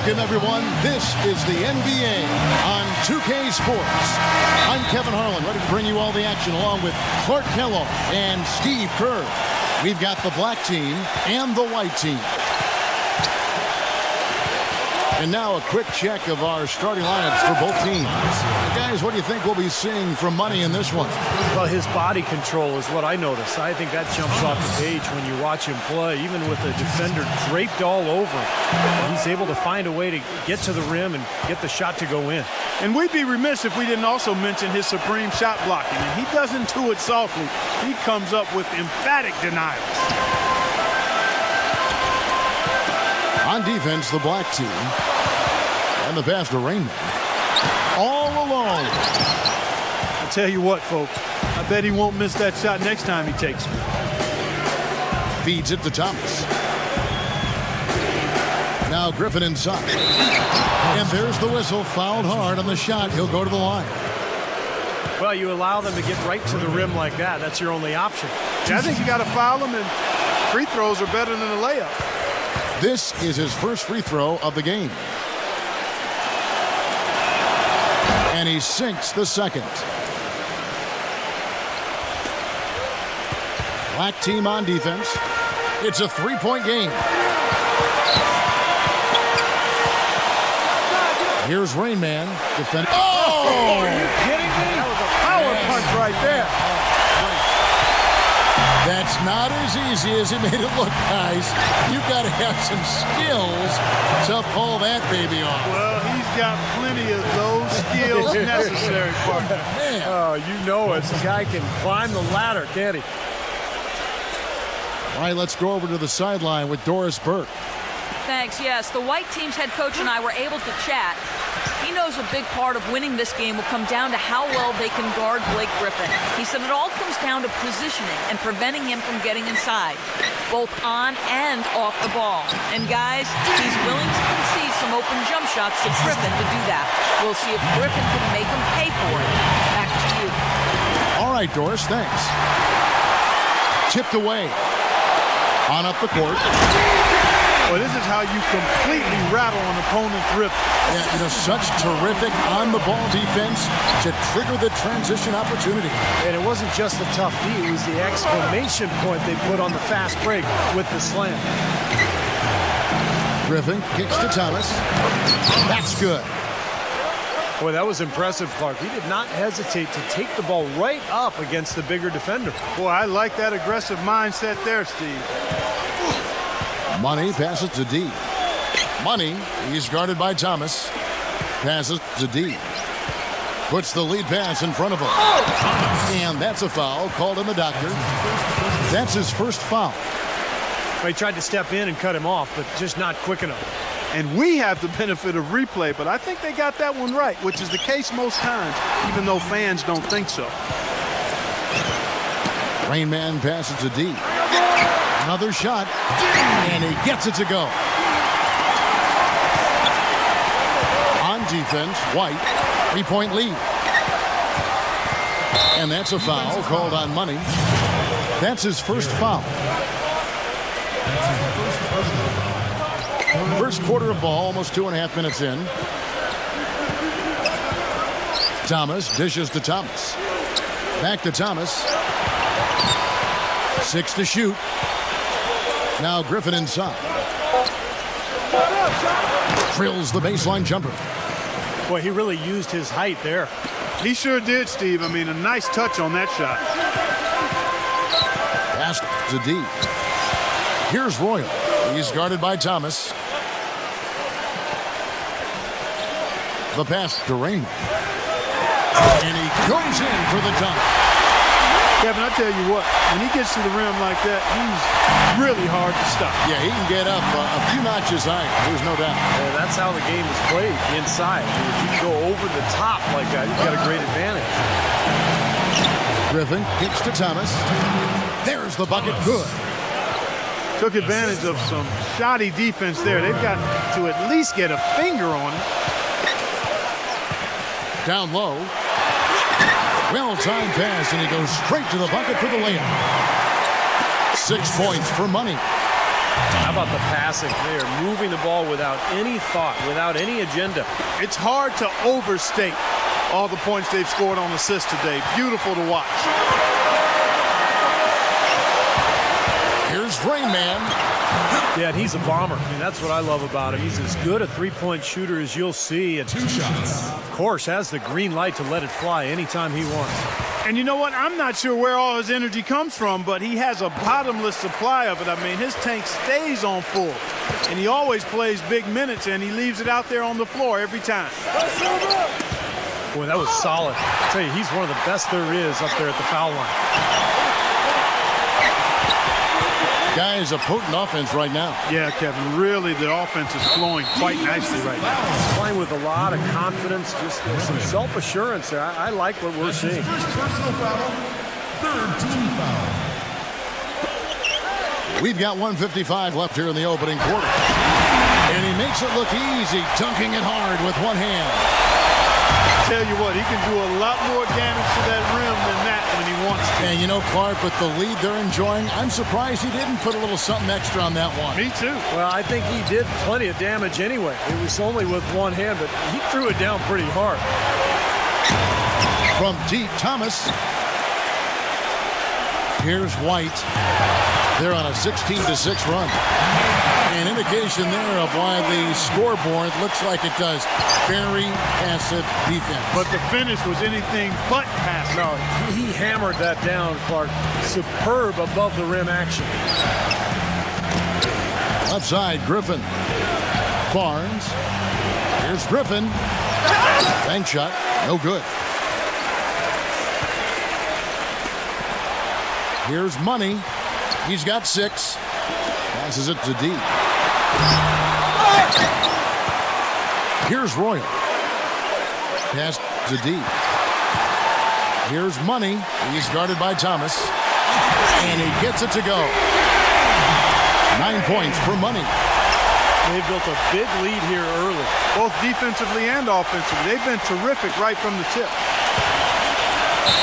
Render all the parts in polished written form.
Welcome, everyone. This is the NBA on 2K Sports. I'm Kevin Harlan, ready to bring you all the action along with Clark Kellogg and Steve Kerr. We've got the black team and the white team. And now a quick check of our starting lineups for both teams. Guys, what do you think we'll be seeing from Money in this one? Well, his body control is what I notice. I think that jumps off the page when you watch him play, even with a defender draped all over him. He's able to find a way to get to the rim and get the shot to go in. And we'd be remiss if we didn't also mention his supreme shot blocking. And he doesn't do it softly. He comes up with emphatic denials. On defense, the black team. And the pass to Rainman. All alone. I tell you what, folks. I bet he won't miss that shot next time he takes it. Feeds it to Thomas. Now Griffin inside. And there's the whistle. Fouled hard on the shot. He'll go to the line. Well, you allow them to get right to the rim like that. That's your only option. I think you got to foul him, and free throws are better than a layup. This is his first free throw of the game. And he sinks the second. Black team on defense. It's a three-point game. Here's Rainman. Defending. Oh! Are you kidding me? That was a power punch right there. That's not as easy as it made it look, guys. You've got to have some skills to pull that baby off. Well, he's got plenty of those skills necessary for him. Man. Oh, you know it. This guy can climb the ladder, can't he? All right, let's go over to the sideline with Doris Burke. Thanks, yes. The white team's head coach and I were able to chat. He knows a big part of winning this game will come down to how well they can guard Blake Griffin. He said it all comes down to positioning and preventing him from getting inside, both on and off the ball. And guys, he's willing to concede some open jump shots to Griffin to do that. We'll see if Griffin can make him pay for it. Back to you. All right, Doris, thanks. Chipped away. On up the court. Well, this is how you completely rattle an opponent's rip. Yeah, you know, such terrific on-the-ball defense to trigger the transition opportunity. And it wasn't just the tough D, it was the exclamation point they put on the fast break with the slam. Griffin kicks to Thomas. That's good. Boy, that was impressive, Clark. He did not hesitate to take the ball right up against the bigger defender. Boy, I like that aggressive mindset there, Steve. Money passes to D. Money, he's guarded by Thomas. Passes to D. Puts the lead pass in front of him. And that's a foul called in the doctor. That's his first foul. He tried to step in and cut him off, but just not quick enough. And we have the benefit of replay, but I think they got that one right, which is the case most times, even though fans don't think so. Rainman passes to D. Another shot, and he gets it to go. On defense, White, three-point lead. And that's a foul called on Money. That's his first foul. First quarter of ball, almost 2.5 minutes in. Thomas dishes to Thomas. Back to Thomas. 6 to shoot. Now Griffin inside. Drills the baseline jumper. Boy, he really used his height there. He sure did, Steve. I mean, a nice touch on that shot. Pass to D. Here's Royal. He's guarded by Thomas. The pass to Rainman. And he goes in for the dunk. Kevin, I tell you what, when he gets to the rim like that, he's really hard to stop. Yeah, he can get up a few notches higher. There's no doubt. Yeah, that's how the game is played, inside. If you can go over the top like that, you've got a great advantage. Griffin kicks to Thomas. There's the bucket. Good. Took advantage of some shoddy defense there. They've got to at least get a finger on it. Down low. Well-timed pass, and he goes straight to the bucket for the layup. 6 points for Money. How about the passing? They are moving the ball without any thought, without any agenda. It's hard to overstate all the points they've scored on assists today. Beautiful to watch. Here's Rain Man. Yeah, and he's a bomber. I mean, that's what I love about him. He's as good a three-point shooter as you'll see. And 2 shots. of course, has the green light to let it fly anytime he wants. And you know what? I'm not sure where all his energy comes from, but he has a bottomless supply of it. I mean, his tank stays on full. And he always plays big minutes, and he leaves it out there on the floor every time. Boy, that was solid. I tell you, he's one of the best there is up there at the foul line. Guys, a potent offense right now. Yeah, Kevin, really the offense is flowing quite nicely right now. Playing with a lot of confidence, just some self-assurance there. I like what we're seeing. First personal foul, 3rd team foul. We've got 1:55 left here in the opening quarter. And he makes it look easy, dunking it hard with one hand. Tell you what, he can do a lot more damage to that rim than that when he wants to. And you know, Clark, with the lead they're enjoying, I'm surprised he didn't put a little something extra on that one. Me too. Well, I think he did plenty of damage anyway. It was only with one hand, but he threw it down pretty hard. From deep, Thomas. Here's White. They're on a 16-6 run. An indication there of why the scoreboard looks like it does. Very passive defense. But the finish was anything but passive. No, he hammered that down, Clark. Superb above the rim action. Left side, Griffin. Barnes. Here's Griffin. Bank shot. No good. Here's Money. He's got 6. Passes it to D. Here's Royal. Pass to D. Here's Money. He's guarded by Thomas. And he gets it to go. 9 points for Money. They've built a big lead here early. Both defensively and offensively. They've been terrific right from the tip.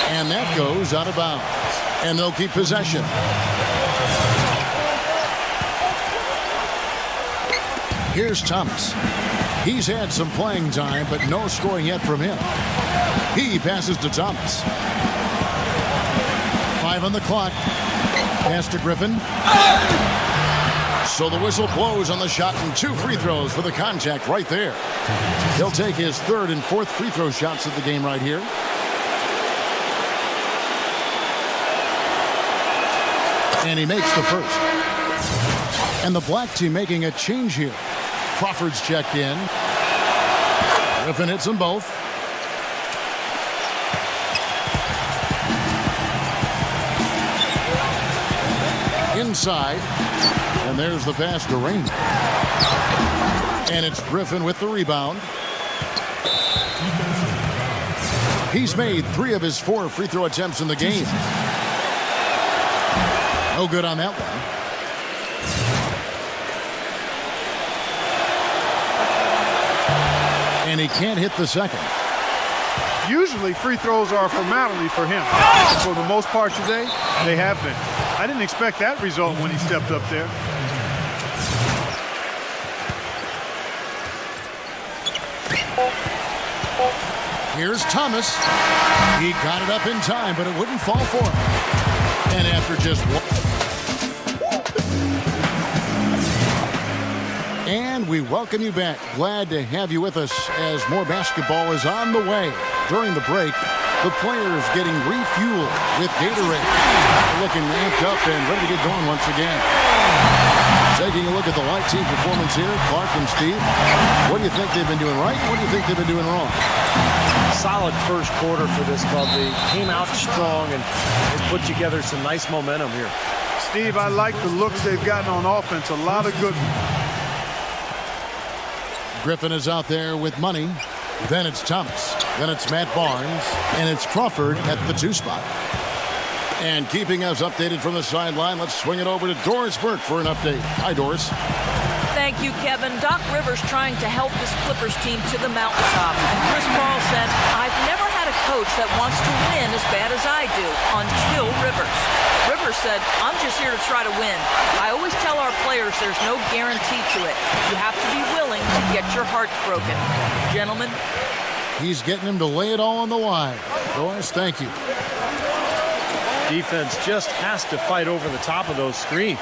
And that goes out of bounds. And they'll keep possession. Here's Thomas. He's had some playing time, but no scoring yet from him. He passes to Thomas. 5 on the clock. Pass to Griffin. So the whistle blows on the shot and 2 free throws for the contact right there. He'll take his 3rd and 4th free throw shots of the game right here. And he makes the first. And the black team making a change here. Crawford's checked in. Griffin hits them both. Inside. And there's the pass to Raymond. And it's Griffin with the rebound. He's made 3 of his 4 free throw attempts in the game. No good on that one. And he can't hit the second. Usually free throws are a formality for him. For the most part today, they have been. I didn't expect that result when he stepped up there. Here's Thomas. He got it up in time, but it wouldn't fall for him. And after just one. And we welcome you back. Glad to have you with us as more basketball is on the way. During the break, the players getting refueled with Gatorade. Looking ramped up and ready to get going once again. Taking a look at the white team performance here, Clark and Steve. What do you think they've been doing right? What do you think they've been doing wrong? Solid first quarter for this club. They came out strong and they put together some nice momentum here. Steve, I like the looks they've gotten on offense. A lot of good. Griffin is out there with Money. Then it's Thomas. Then it's Matt Barnes. And it's Crawford at the 2 spot. And keeping us updated from the sideline, let's swing it over to Doris Burke for an update. Hi, Doris. Thank you, Kevin. Doc Rivers trying to help this Clippers team to the mountaintop. And Chris Paul said, I've never had a coach that wants to win as bad as I do until Rivers. Rivers never said, I'm just here to try to win. I always tell our players there's no guarantee to it. You have to be willing to get your hearts broken. Gentlemen. He's getting him to lay it all on the line. Boys, thank you. Defense just has to fight over the top of those screens.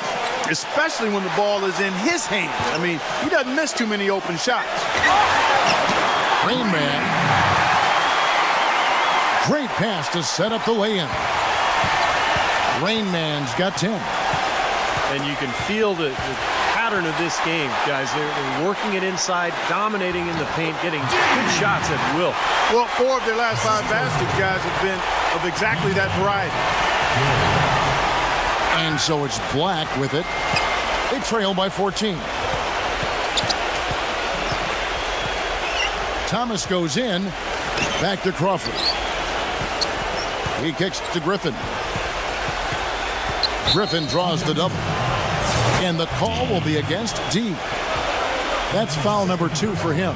Especially when the ball is in his hands. I mean, he doesn't miss too many open shots. Rain Man. Great pass to set up the lay-in. Rain Man's got 10. And you can feel the pattern of this game, guys. They're working it inside, dominating in the paint, getting good shots at will. Well, 4 of their last 5 baskets, guys, have been of exactly that variety. And so it's Black with it. They trail by 14. Thomas goes in. Back to Crawford. He kicks to Griffin. Griffin draws the double. And the call will be against D. That's foul number 2 for him.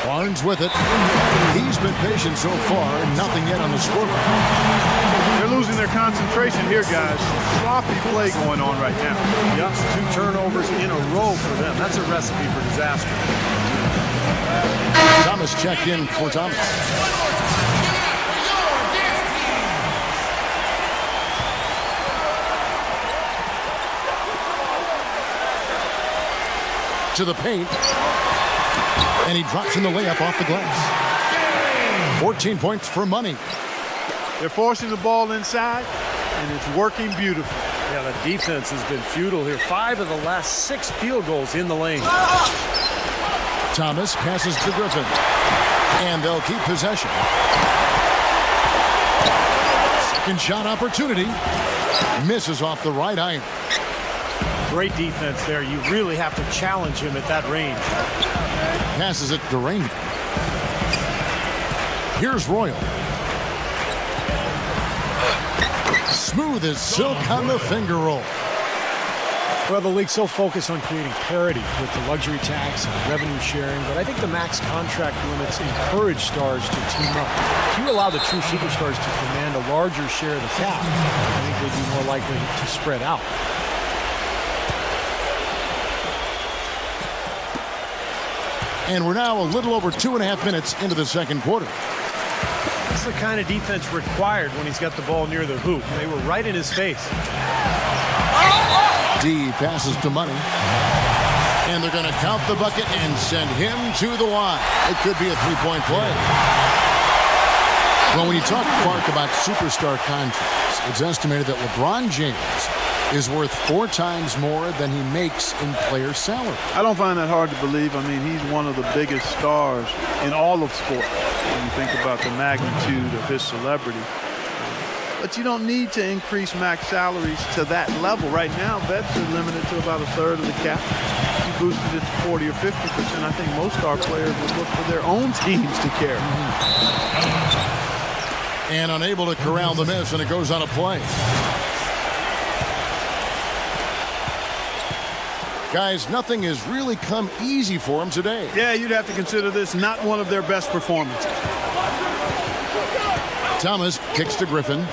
Barnes with it. He's been patient so far. Nothing yet on the scoreboard. They're losing their concentration here, guys. Sloppy play going on right now. Yep, 2 turnovers in a row for them. That's a recipe for disaster. Thomas checked in for Thomas. To the paint. And he drops in the layup off the glass. 14 points for Money. They're forcing the ball inside, and it's working beautifully. Yeah, the defense has been futile here. 5 of the last 6 field goals in the lane. Thomas passes to Griffin. And they'll keep possession. Second shot opportunity. Misses off the right iron. Great defense there. You really have to challenge him at that range. Passes it to Rain. Here's Royal. Smooth as silk on the finger roll. Well, the league's so focused on creating parity with the luxury tax and revenue sharing, but I think the max contract limits encourage stars to team up. If you allow the true superstars to command a larger share of the cap, I think they'd be more likely to spread out. And we're now a little over 2.5 minutes into the second quarter. That's the kind of defense required when he's got the ball near the hoop. They were right in his face. D passes to Money. And they're going to count the bucket and send him to the line. It could be a 3-point play. Well, when you talk, Clark, about superstar contracts, it's estimated that LeBron James is worth 4 times more than he makes in player salary. I don't find that hard to believe. I mean, he's one of the biggest stars in all of sport when you think about the magnitude of his celebrity. But you don't need to increase max salaries to that level. Right now, vets are limited to about 1/3 of the cap. If you boosted it to 40 or 50%, I think most star players would look for their own teams to carry. And unable to corral the miss, and it goes on a play. Guys, nothing has really come easy for him today. Yeah, you'd have to consider this not one of their best performances. Thomas kicks to Griffin.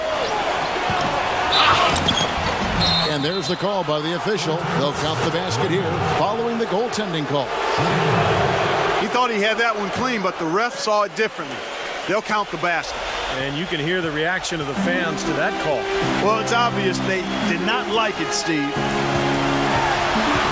And there's the call by the official. They'll count the basket here following the goaltending call. He thought he had that one clean, but the ref saw it differently. They'll count the basket. And you can hear the reaction of the fans to that call. Well, it's obvious they did not like it, Steve.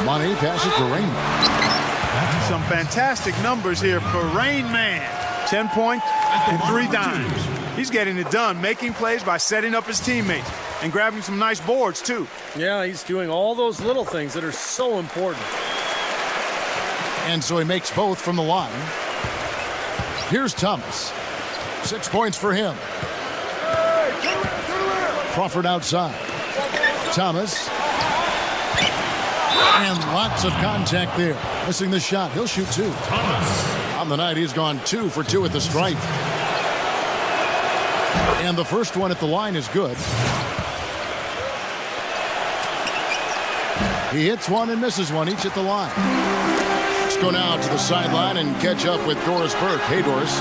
Money passes to Rain Man. Some fantastic numbers here for Rain Man. 10 points and 3 dimes. He's getting it done, making plays by setting up his teammates and grabbing some nice boards, too. Yeah, he's doing all those little things that are so important. And so he makes both from the line. Here's Thomas. 6 points for him. Crawford outside. Thomas. And lots of contact there. Missing the shot. He'll shoot 2. On the night, he's gone 2 for 2 at the stripe. And the first one at the line is good. He hits one and misses one, each at the line. go now to the sideline and catch up with Doris Burke. Hey, Doris.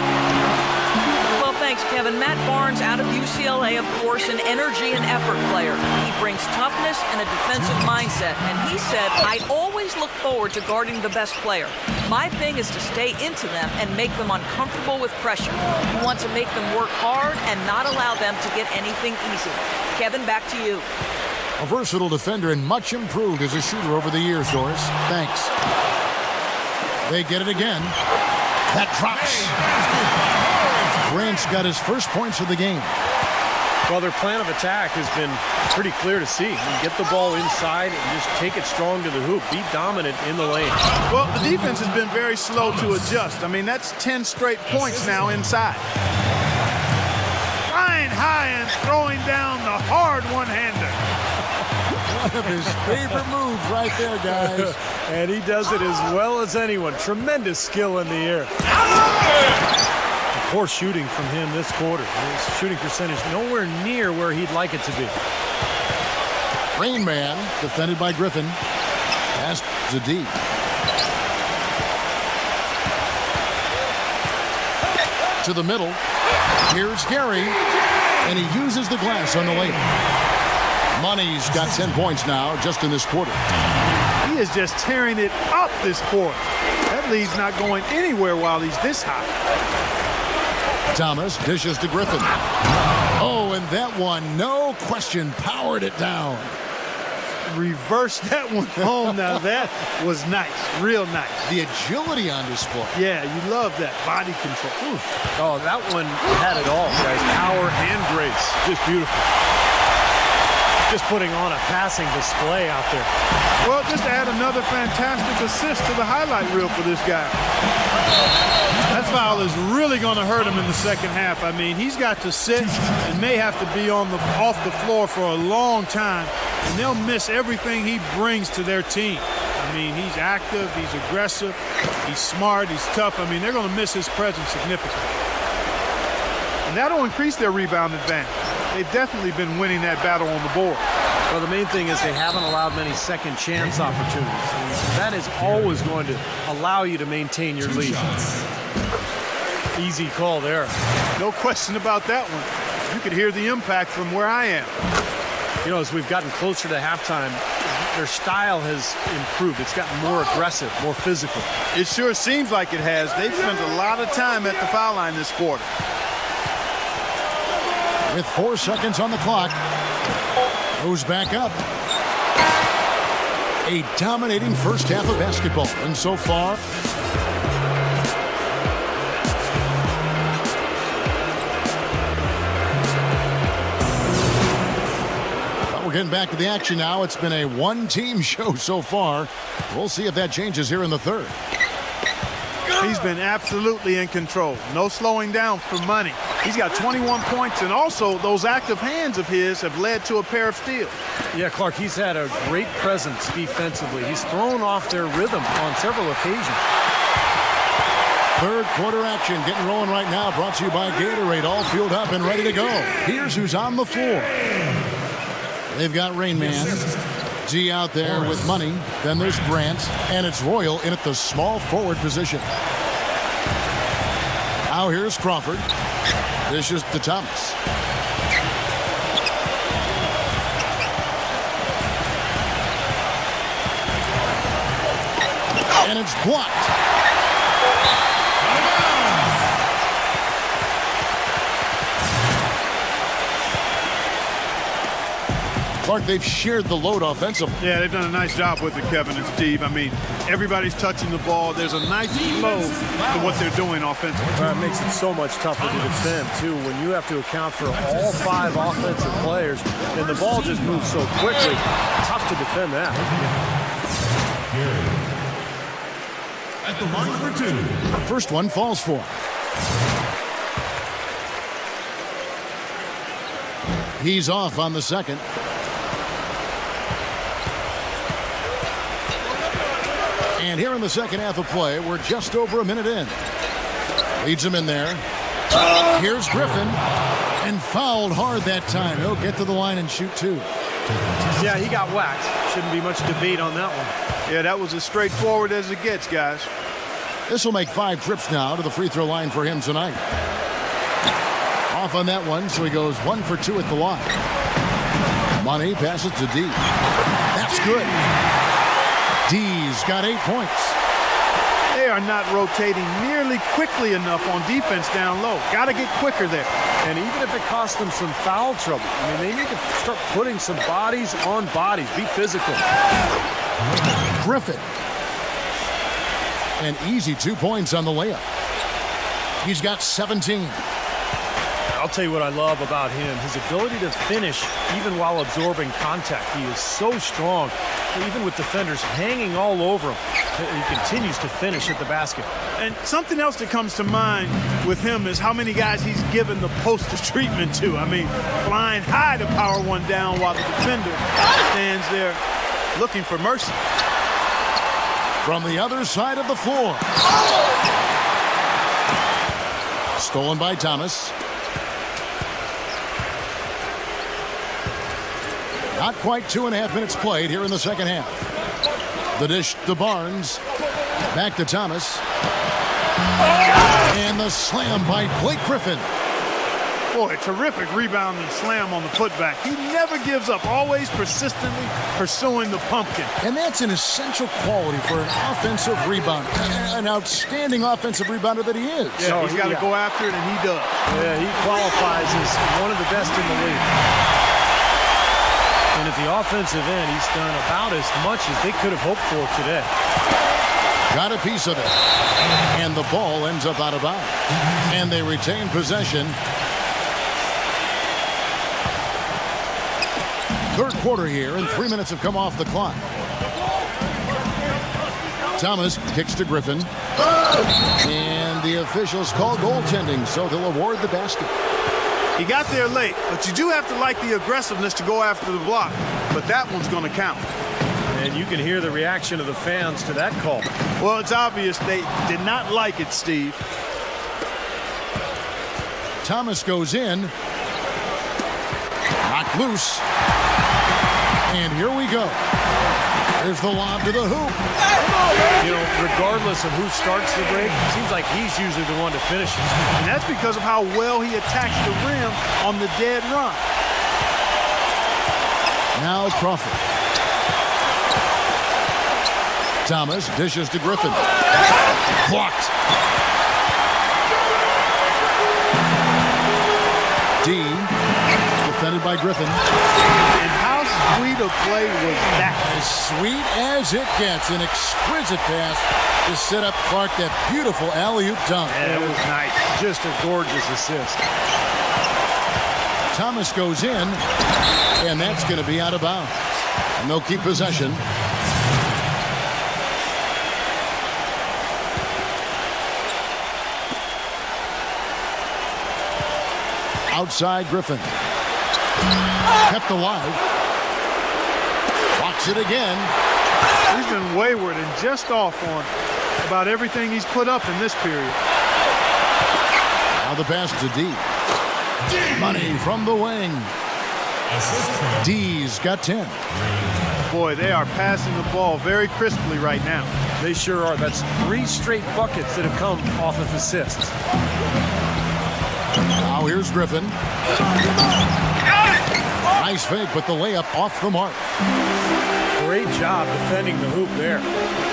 Well, thanks, Kevin. Matt Barnes out of UCLA, of course, an energy and effort player. He brings toughness and a defensive mindset. And he said, I always look forward to guarding the best player. My thing is to stay into them and make them uncomfortable with pressure. You want to make them work hard and not allow them to get anything easy. Kevin, back to you. A versatile defender and much improved as a shooter over the years, Doris. Thanks. They get it again. That drops. Grant's got his first points of the game. Well, their plan of attack has been pretty clear to see. Get the ball inside and just take it strong to the hoop. Be dominant in the lane. Well, the defense has been very slow to adjust. I mean, that's 10 straight points now inside. Flying high and throwing down the hard one-hander. One of his favorite moves right there, guys. And he does it as well as anyone. Tremendous skill in the air. Poor shooting from him this quarter. His shooting percentage nowhere near where he'd like it to be. Rain Man, defended by Griffin. Pass to deep. To the middle. Here's Gary. And he uses the glass on the layup. Money's got 10 points now just in this quarter. He is just tearing it up this quarter. That lead's not going anywhere while he's this high. Thomas dishes to Griffin. Oh, and that one, no question, powered it down. Reversed that one home. Now that was nice, real nice. The agility on display. Yeah, you love that body control. Ooh. Oh, that one had it all, guys. Power and grace. Just beautiful. Just putting on a passing display out there. Well, just add another fantastic assist to the highlight reel for this guy. That foul is really going to hurt him in the second half. I mean, he's got to sit and may have to be off the floor for a long time, and they'll miss everything he brings to their team. I mean, he's active, he's aggressive, he's smart, he's tough. I mean, they're going to miss his presence significantly. And that'll increase their rebound advantage. They've definitely been winning that battle on the board. Well, the main thing is they haven't allowed many second chance opportunities. That is always going to allow you to maintain your lead. Easy call there. No question about that one. You could hear the impact from where I am. You know, as we've gotten closer to halftime, their style has improved. It's gotten more aggressive, more physical. It sure seems like it has. They've spent a lot of time at the foul line this quarter. With 4 seconds on the clock, goes back up. A dominating first half of basketball, and so far, well, we're getting back to the action now. It's been a one-team show so far. We'll see if that changes here in the third. He's been absolutely in control. No slowing down for Money. He's got 21 points, and also those active hands of his have led to a pair of steals. Yeah, Clark, he's had a great presence defensively. He's thrown off their rhythm on several occasions. Third quarter action getting rolling right now, brought to you by Gatorade, all fueled up and ready to go. Here's who's on the floor. They've got Rain Man. G out there with Money. Then there's Grant, and it's Royal in at the small forward position. Now here's Crawford. Dishes to Thomas. And it's blocked. Clark, they've shared the load offensively. Yeah, they've done a nice job with it, Kevin and Steve. I mean, everybody's touching the ball. There's a nice flow to what they're doing offensively. Well, it makes it so much tougher to defend, too, when you have to account for all 5 offensive players, and the ball just moves so quickly. Tough to defend that. At the line for 2. First one falls for. He's off on the second. And here in the second half of play, we're just over a minute in. Leads him in there. Here's Griffin. And fouled hard that time. He'll get to the line and shoot 2. Yeah, he got whacked. Shouldn't be much debate on that one. Yeah, that was as straightforward as it gets, guys. This will make 5 trips now to the free throw line for him tonight. Off on that one, so he goes 1 for 2 at the line. Money passes to D. That's good. D's got 8 points. They are not rotating nearly quickly enough on defense down low. Got to get quicker there. And even if it costs them some foul trouble, I mean, they need to start putting some bodies on bodies. Be physical. Griffin. An easy 2 points on the layup. He's got 17. I'll tell you what I love about him, his ability to finish even while absorbing contact. He is so strong, even with defenders hanging all over him. He continues to finish at the basket. And something else that comes to mind with him is how many guys he's given the poster treatment to. I mean, flying high to power one down while the defender stands there looking for mercy. From the other side of the floor. Stolen by Thomas. Not quite 2.5 minutes played here in the second half. The dish to Barnes. Back to Thomas. And the slam by Blake Griffin. Boy, terrific rebound and slam on the putback. He never gives up, always persistently pursuing the pumpkin. And that's an essential quality for an offensive rebounder. An outstanding offensive rebounder that he is. Yeah, he's got to go after it, and he does. Yeah, he qualifies as one of the best in the league. And at the offensive end, he's done about as much as they could have hoped for today. Got a piece of it. And the ball ends up out of bounds. And they retain possession. Third quarter here, and 3 minutes have come off the clock. Thomas kicks to Griffin. And the officials call goaltending, so they'll award the basket. He got there late, but you do have to like the aggressiveness to go after the block. But that one's going to count. And you can hear the reaction of the fans to that call. Well, it's obvious they did not like it, Steve. Thomas goes in. Knocked loose. And here we go. There's the lob to the hoop. You know, regardless of who starts the break, it seems like he's usually the one to finish it. And that's because of how well he attacks the rim on the dead run. Now Crawford. Thomas dishes to Griffin. Blocked. Dean, defended by Griffin. And how sweet a play was that? As sweet as it gets. An exquisite pass to set up Clark, that beautiful alley-oop dunk. Yeah, it was nice. Just a gorgeous assist. Thomas goes in, and that's going to be out of bounds. And they'll keep possession. Outside Griffin. Kept alive. Walks it again. He's been wayward and just off on about everything he's put up in this period. Now the pass to D. Money from the wing. D's got 10. Boy, they are passing the ball very crisply right now. They sure are. That's 3 straight buckets that have come off of assists. Now here's Griffin. Nice fake, but the layup off the mark. Great job defending the hoop there.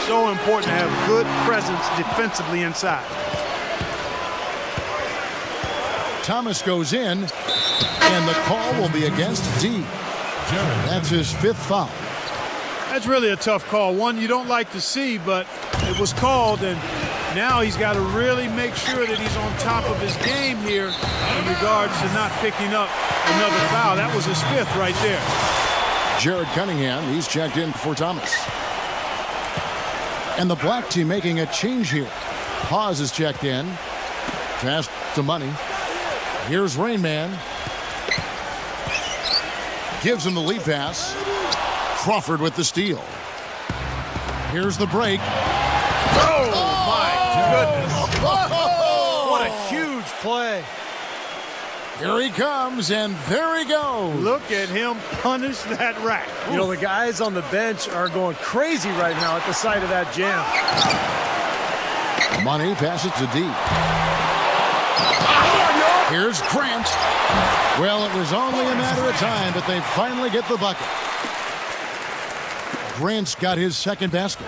So important to have good presence defensively inside. Thomas goes in, and the call will be against D. That's his 5th foul. That's really a tough call. One you don't like to see, but it was called, and now he's got to really make sure that he's on top of his game here in regards to not picking up another foul. That was his 5th right there. Jared Cunningham, he's checked in for Thomas. And the black team making a change here. Hawes is checked in. Pass to Money. Here's Rain Man. Gives him the lead pass. Crawford with the steal. Here's the break. Oh, my goodness. What a huge play. Here he comes, and there he goes. Look at him punish that rack. You know, the guys on the bench are going crazy right now at the sight of that jam. Money passes to deep. Here's Grant. Well, it was only a matter of time, but they finally get the bucket. Grant's got his second basket.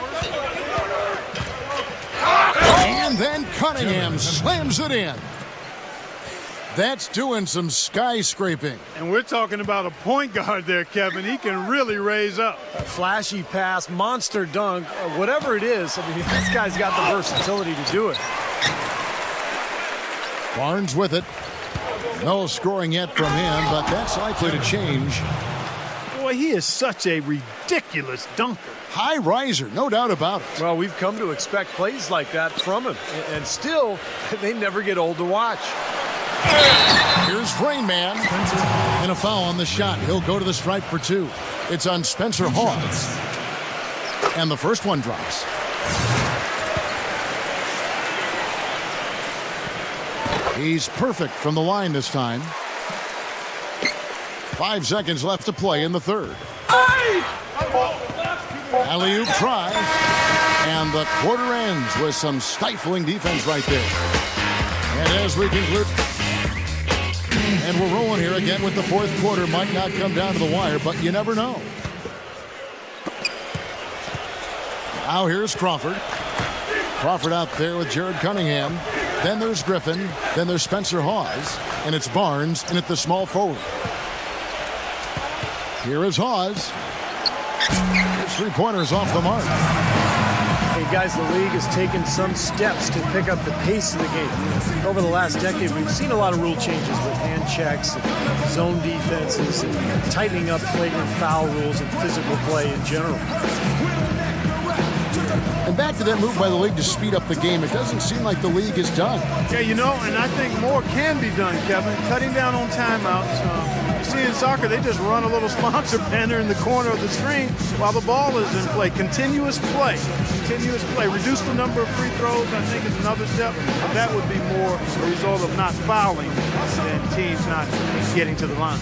And then Cunningham slams it in. That's doing some skyscraping. And we're talking about a point guard there, Kevin. He can really raise up. A flashy pass, monster dunk, whatever it is. I mean, this guy's got the versatility to do it. Barnes with it. No scoring yet from him, but that's likely to change. Boy, he is such a ridiculous dunker. High riser, no doubt about it. Well, we've come to expect plays like that from him. And still, they never get old to watch. Here's Rain Man. And a foul on the shot. He'll go to the stripe for two. It's on Spencer Hawes. And the first one drops. He's perfect from the line this time. 5 seconds left to play in the third. Alley-oop try. And the quarter ends with some stifling defense right there. And as we conclude... And we're rolling here again with the fourth quarter. Might not come down to the wire, but you never know. Now here's Crawford. Crawford out there with Jared Cunningham. Then there's Griffin. Then there's Spencer Hawes. And it's Barnes in at the small forward. Here is Hawes. His three-pointers off the mark. Hey, guys, the league has taken some steps to pick up the pace of the game. Over the last decade, we've seen a lot of rule changes with hand checks, and zone defenses, and tightening up flagrant foul rules and physical play in general. And back to that move by the league to speed up the game. It doesn't seem like the league is done. Yeah, you know, and I think more can be done, Kevin. Cutting down on timeouts. You see in soccer, they just run a little sponsor banner in the corner of the screen while the ball is in play. Continuous play. Continuous play. Reduce the number of free throws, I think, is another step. But that would be more a result of not fouling than teams not getting to the line.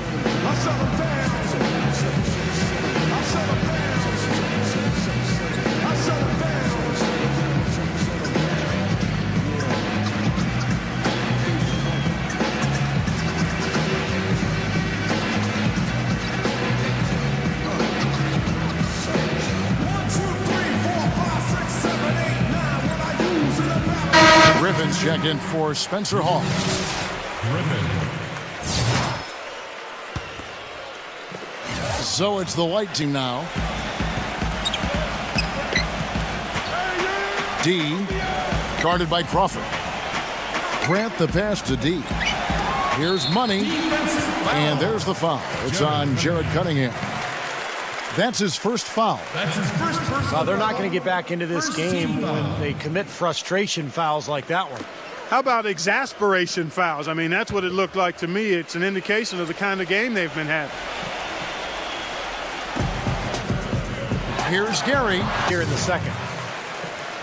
Griffin's check in for Spencer Hawes. So it's the white team now. D, guarded by Crawford. Grant the pass to D. Here's Money, and there's the foul. It's on Jared Cunningham. That's his first foul. Well, they're not going to get back into this game when they commit frustration fouls like that one. How about exasperation fouls? I mean, that's what it looked like to me. It's an indication of the kind of game they've been having. Here's Gary. Here in the second.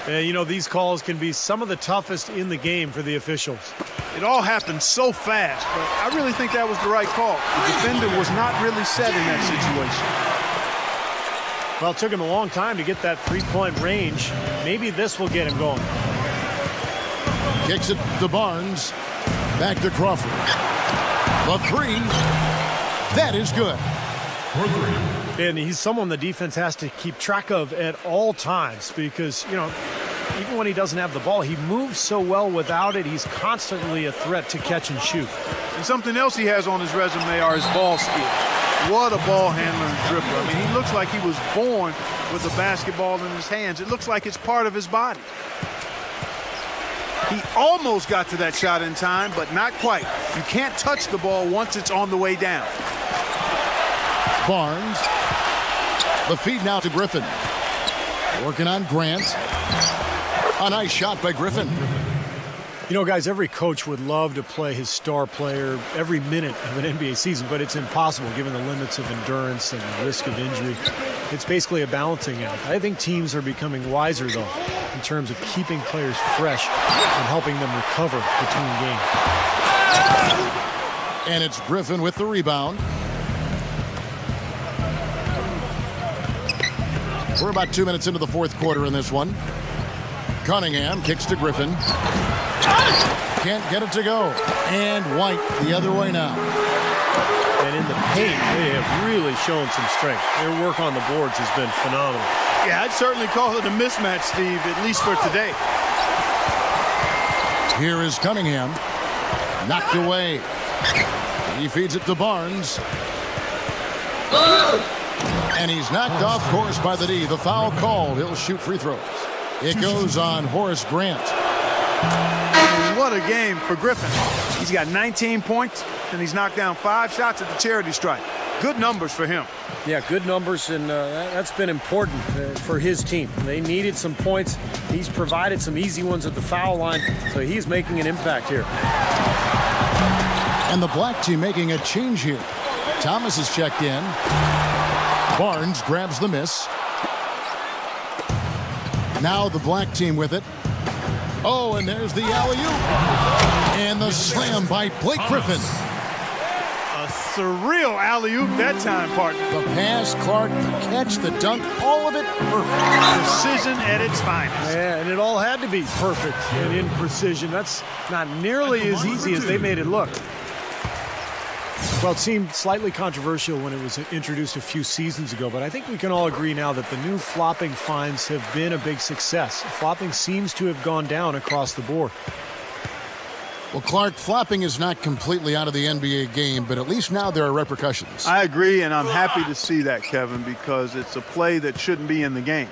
You know, these calls can be some of the toughest in the game for the officials. It all happened so fast, but I really think that was the right call. The defender was not really set in that situation. Well, it took him a long time to get that three-point range. Maybe this will get him going. Kicks it to Barnes. Back to Crawford. The three. That is good. And he's someone the defense has to keep track of at all times because, you know, even when he doesn't have the ball, he moves so well without it. He's constantly a threat to catch and shoot. And something else he has on his resume are his ball skills. What a ball handler and dribbler. I mean, he looks like he was born with a basketball in his hands. It looks like it's part of his body. He almost got to that shot in time, but not quite. You can't touch the ball once it's on the way down. Barnes. The feed now to Griffin. Working on Grant. A nice shot by Griffin. You know, guys, every coach would love to play his star player every minute of an NBA season, but it's impossible given the limits of endurance and the risk of injury. It's basically a balancing act. I think teams are becoming wiser, though, in terms of keeping players fresh and helping them recover between games. And it's Griffin with the rebound. We're about 2 minutes into the fourth quarter in this one. Cunningham kicks to Griffin. Can't get it to go. And White the other way now. And in the paint, they have really shown some strength. Their work on the boards has been phenomenal. Yeah, I'd certainly call it a mismatch, Steve, at least for today. Here is Cunningham. Knocked away. He feeds it to Barnes. And he's knocked off course by the D. The foul called. He'll shoot free throws. It goes on Horace Grant. What a game for Griffin. He's got 19 points, and he's knocked down 5 shots at the charity stripe. Good numbers for him. Yeah, good numbers, and that's been important for his team. They needed some points. He's provided some easy ones at the foul line, so he's making an impact here. And the black team making a change here. Thomas is checked in. Barnes grabs the miss. Now the black team with it. Oh, and there's the alley-oop. And the slam by Blake Griffin. A surreal alley-oop that time, partner. The pass, Clark, the catch, the dunk, all of it perfect. Precision at its finest. Yeah, and it all had to be perfect and in precision. That's not nearly as easy as they made it look. Well, it seemed slightly controversial when it was introduced a few seasons ago, but I think we can all agree now that the new flopping fines have been a big success. Flopping seems to have gone down across the board. Well, Clark, flopping is not completely out of the NBA game, but at least now there are repercussions. I agree, and I'm happy to see that, Kevin, because it's a play that shouldn't be in the game.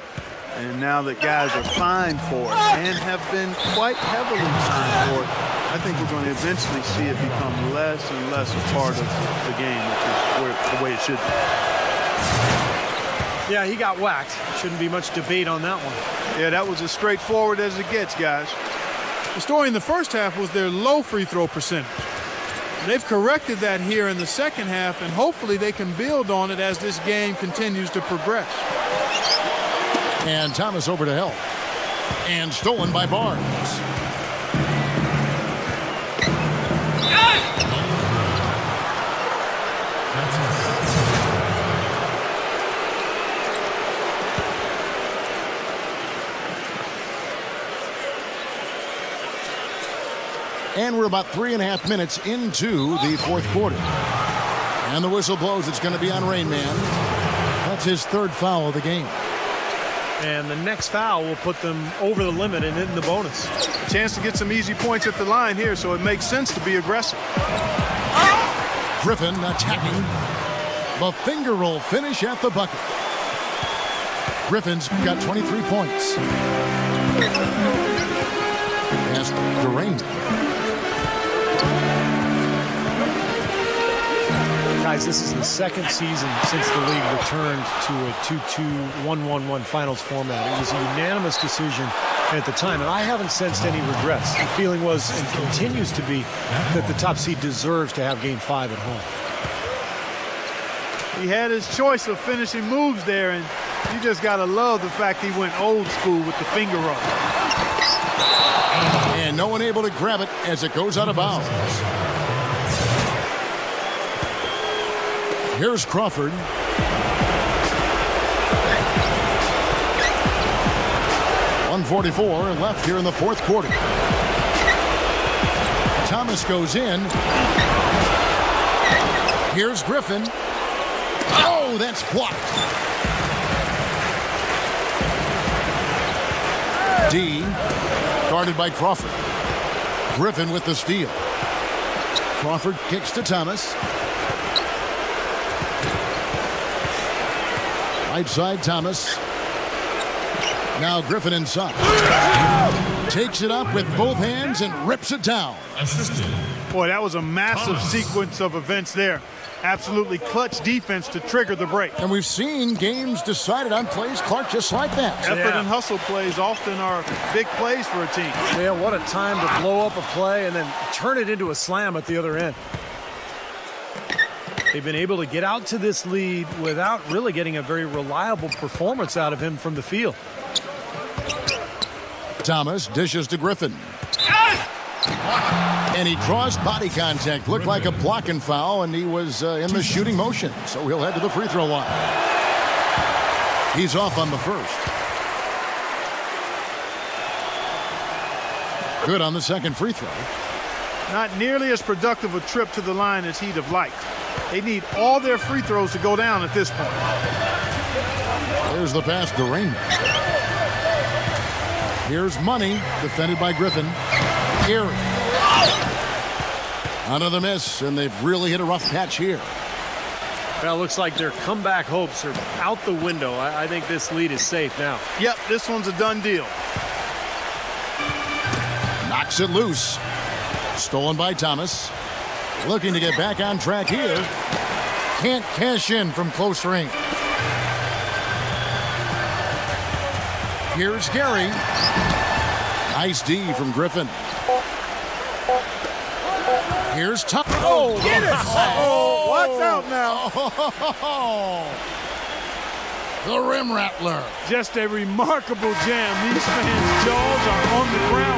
And now that guys are fined for it and have been quite heavily fined for it, I think we're going to eventually see it become less and less a part of the game, which is the way it should be. Yeah, he got whacked. Shouldn't be much debate on that one. Yeah, that was as straightforward as it gets, guys. The story in the first half was their low free throw percentage. They've corrected that here in the second half, and hopefully they can build on it as this game continues to progress. And Thomas over to help. And stolen by Barnes. And we're about 3.5 minutes into the fourth quarter. And the whistle blows. It's going to be on Rain Man. That's his third foul of the game. And the next foul will put them over the limit and in the bonus. Chance to get some easy points at the line here, so it makes sense to be aggressive. Griffin attacking. The finger roll finish at the bucket. Griffin's got 23 points. Pass to Rain. Guys, this is the second season since the league returned to a 2-2, 1-1-1 finals format. It was a unanimous decision at the time, and I haven't sensed any regrets. The feeling was, and continues to be, that the top seed deserves to have Game 5 at home. He had his choice of finishing moves there, and you just got to love the fact he went old school with the finger roll. And no one able to grab it as it goes out of bounds. Here's Crawford. .144 left here in the fourth quarter. Thomas goes in. Here's Griffin. Oh, that's blocked. D, guarded by Crawford. Griffin with the steal. Crawford kicks to Thomas. Right side, Thomas. Now Griffin inside. Takes it up with both hands and rips it down. Boy, that was a massive sequence of events there. Absolutely clutch defense to trigger the break. And we've seen games decided on plays, Clark, just like that. Effort and hustle plays often are big plays for a team. Yeah, what a time to blow up a play and then turn it into a slam at the other end. They've been able to get out to this lead without really getting a very reliable performance out of him from the field. Thomas dishes to Griffin. And he draws body contact. Looked like a blocking foul, and he was in the shooting motion. So he'll head to the free throw line. He's off on the first. Good on the second free throw. Not nearly as productive a trip to the line as he'd have liked. They need all their free throws to go down at this point. There's the pass to Raymond. Here's Money, defended by Griffin. Gary. Another miss, and they've really hit a rough patch here. Well, it looks like their comeback hopes are out the window. I think this lead is safe now. Yep, this one's a done deal. Knocks it loose. Stolen by Thomas. Looking to get back on track here. Can't cash in from close range. Here's Gary. Nice D from Griffin. Here's Thomas. Oh, get it! Oh, watch out now. The rim rattler. Just a remarkable jam. These fans' jaws are on the ground.